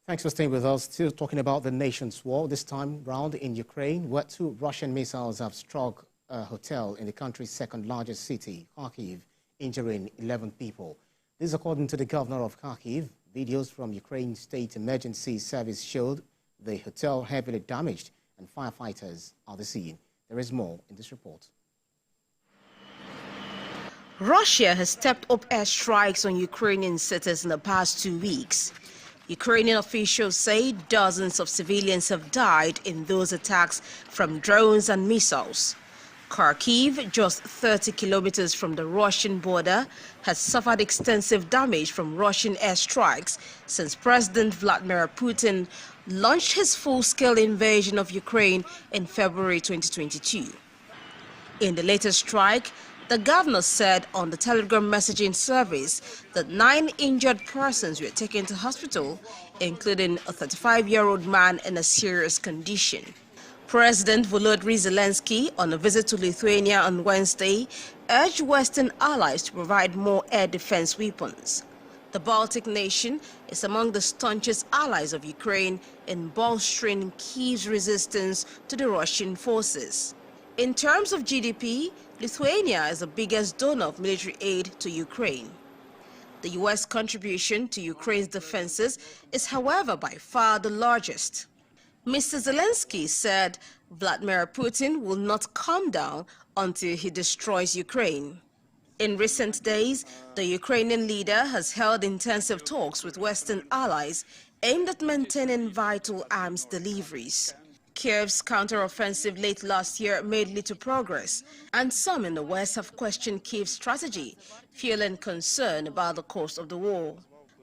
Thanks for staying with us. Still talking about the nation's war, this time round in Ukraine, where 2 Russian missiles have struck a hotel in the country's second largest city, Kharkiv, injuring 11 people. This according to the governor of Kharkiv. Videos from Ukraine's State Emergency Service showed the hotel heavily damaged and firefighters are at the scene. There is more in this report. Russia has stepped up airstrikes on Ukrainian cities in the past 2 weeks. Ukrainian officials say dozens of civilians have died in those attacks from drones and missiles. Kharkiv, just 30 kilometers from the Russian border, has suffered extensive damage from Russian airstrikes since President Vladimir Putin launched his full-scale invasion of Ukraine in February 2022. In the latest strike, the governor said on the Telegram messaging service that 9 injured persons were taken to hospital, including a 35-year-old man in a serious condition. President Volodymyr Zelensky, on a visit to Lithuania on Wednesday, urged Western allies to provide more air defense weapons. The Baltic nation is among the staunchest allies of Ukraine in bolstering Kyiv's resistance to the Russian forces. In terms of GDP, Lithuania is the biggest donor of military aid to Ukraine. The U.S. contribution to Ukraine's defenses is, however, by far the largest. Mr. Zelensky said Vladimir Putin will not calm down until he destroys Ukraine. In recent days, the Ukrainian leader has held intensive talks with Western allies aimed at maintaining vital arms deliveries. Kiev's counteroffensive late last year made little progress, and some in the West have questioned Kiev's strategy, feeling concern about the course of the war.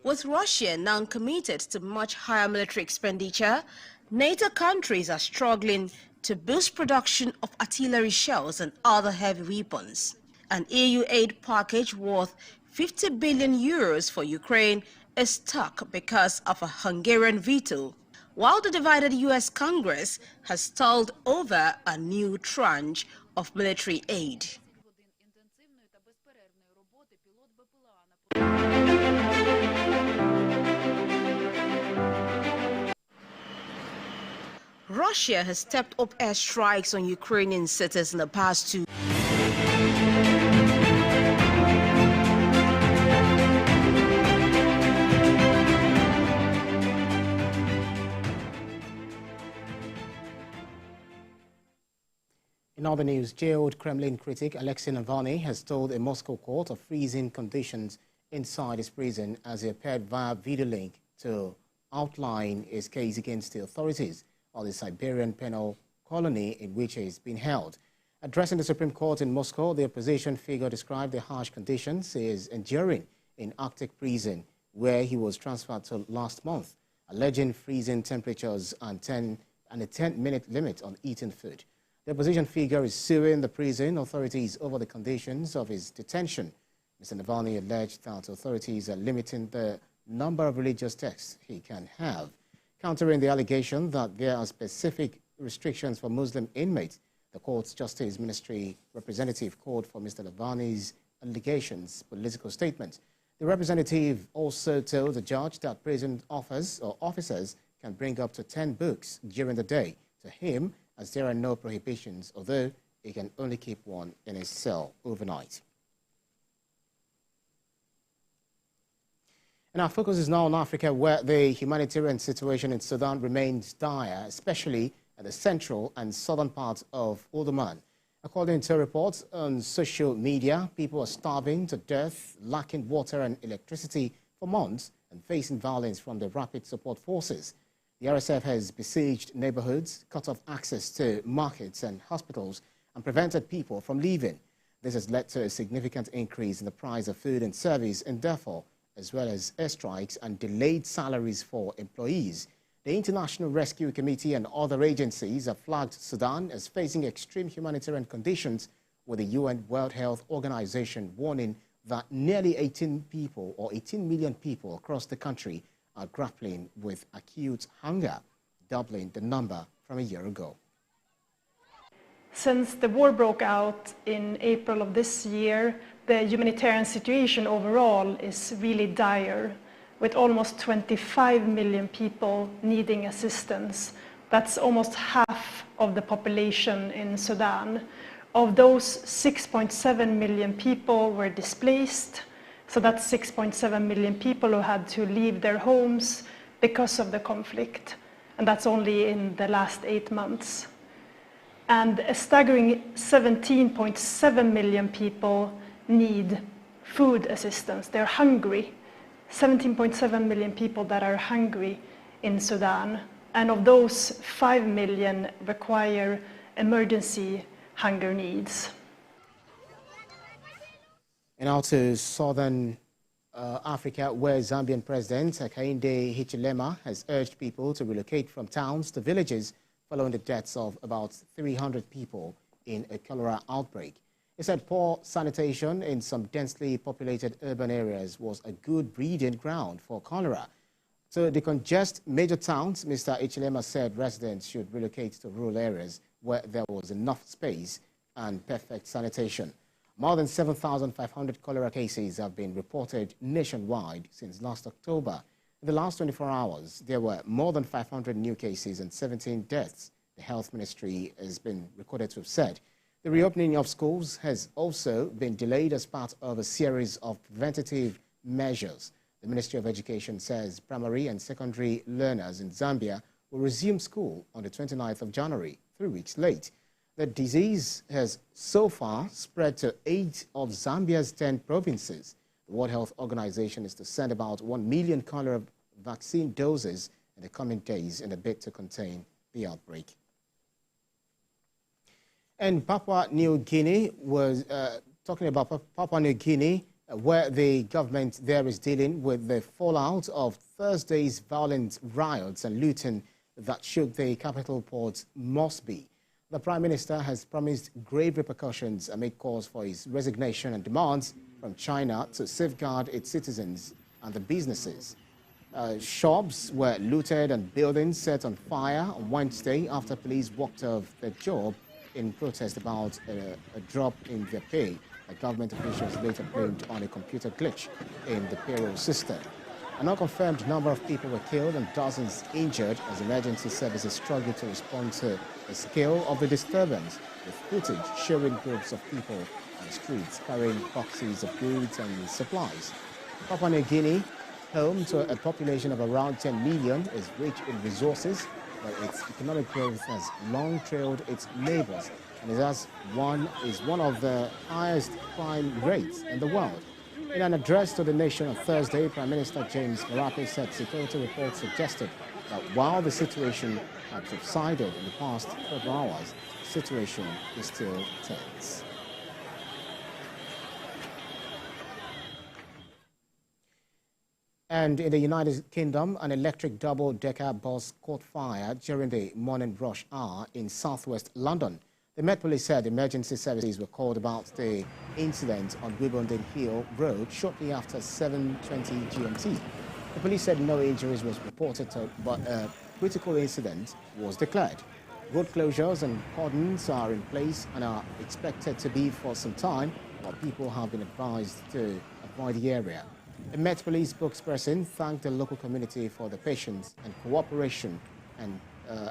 With Russia now committed to much higher military expenditure, NATO countries are struggling to boost production of artillery shells and other heavy weapons. An EU aid package worth 50 billion euros for Ukraine is stuck because of a Hungarian veto, while the divided U.S. Congress has stalled over a new tranche of military aid. Russia has stepped up airstrikes on Ukrainian cities in the past 2 weeks. In other news, jailed Kremlin critic Alexei Navalny has told a Moscow court of freezing conditions inside his prison as he appeared via video link to outline his case against the authorities of the Siberian penal colony in which he is being held. Addressing the Supreme Court in Moscow, the opposition figure described the harsh conditions he is enduring in Arctic prison, where he was transferred to last month, alleging freezing temperatures and a 10-minute limit on eating food. The opposition figure is suing the prison authorities over the conditions of his detention. Mr. Navalny alleged that authorities are limiting the number of religious texts he can have. Countering the allegation that there are specific restrictions for Muslim inmates, the court's Justice Ministry representative called for Mr. Navalny's allegations political statement. The representative also told the judge that prison officers can bring up to 10 books during the day to him, as there are no prohibitions, although he can only keep one in his cell overnight. And our focus is now on Africa, where the humanitarian situation in Sudan remains dire, especially at the central and southern parts of Omdurman. According to reports on social media, people are starving to death, lacking water and electricity for months, and facing violence from the rapid support forces. The RSF has besieged neighborhoods, cut off access to markets and hospitals, and prevented people from leaving. This has led to a significant increase in the price of food and service in Darfur, as well as airstrikes and delayed salaries for employees. The International Rescue Committee and other agencies have flagged Sudan as facing extreme humanitarian conditions, with the UN World Health Organization warning that nearly 18 million people across the country are grappling with acute hunger, doubling the number from a year ago. Since the war broke out in April of this year, the humanitarian situation overall is really dire, with almost 25 million people needing assistance. That's almost half of the population in Sudan. Of those, 6.7 million people were displaced. So that's 6.7 million people who had to leave their homes because of the conflict. And that's only in the last 8 months. And a staggering 17.7 million people need food assistance. They're hungry. 17.7 million people that are hungry in Sudan. And of those, 5 million require emergency hunger needs. And now to southern Africa, where Zambian President Hakainde Hichilema has urged people to relocate from towns to villages following the deaths of about 300 people in a cholera outbreak. He said poor sanitation in some densely populated urban areas was a good breeding ground for cholera. To decongest major towns, Mr. Hichilema said residents should relocate to rural areas where there was enough space and perfect sanitation. More than 7,500 cholera cases have been reported nationwide since last October. In the last 24 hours, there were more than 500 new cases and 17 deaths, the Health Ministry has been recorded to have said. The reopening of schools has also been delayed as part of a series of preventative measures. The Ministry of Education says primary and secondary learners in Zambia will resume school on the 29th of January, 3 weeks late. The disease has so far spread to 8 of Zambia's 10 provinces. The World Health Organization is to send about 1 million cholera vaccine doses in the coming days in a bid to contain the outbreak. And Papua New Guinea was talking about Papua New Guinea, where the government there is dealing with the fallout of Thursday's violent riots and looting that shook the capital port Moresby. The Prime Minister has promised grave repercussions amid calls for his resignation and demands from China to safeguard its citizens and the businesses. Shops were looted and buildings set on fire on Wednesday after police walked off their job in protest about a drop in their pay. The government officials later blamed on a computer glitch in the payroll system. An unconfirmed number of people were killed and dozens injured as emergency services struggled to respond to the scale of the disturbance, with footage showing groups of people on the streets carrying boxes of goods and supplies. Papua New Guinea, home to a population of around 10 million, is rich in resources, but its economic growth has long trailed its neighbors and is one of the highest crime rates in the world. In an address to the nation on Thursday, Prime Minister James Marape said security reports suggested that while the situation had subsided in the past 12 hours, the situation is still tense. And in the United Kingdom, an electric double-decker bus caught fire during the morning rush hour in southwest London. The Met Police said emergency services were called about the incident on Wimbledon Hill Road shortly after 7:20 GMT. The police said no injuries was reported, but a critical incident was declared. Road closures and cordons are in place and are expected to be for some time, while people have been advised to avoid the area. A Met Police spokesperson thanked the local community for the patience and cooperation and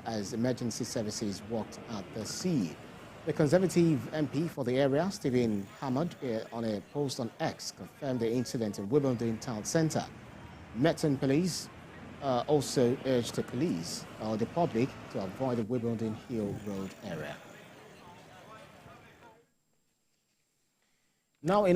as emergency services worked at the scene. The Conservative MP for the area, Stephen Hammond, on a post on X, confirmed the incident in Wimbledon Town Centre. Meton Police also urged the public to avoid the Wimbledon Hill Road area. Now, in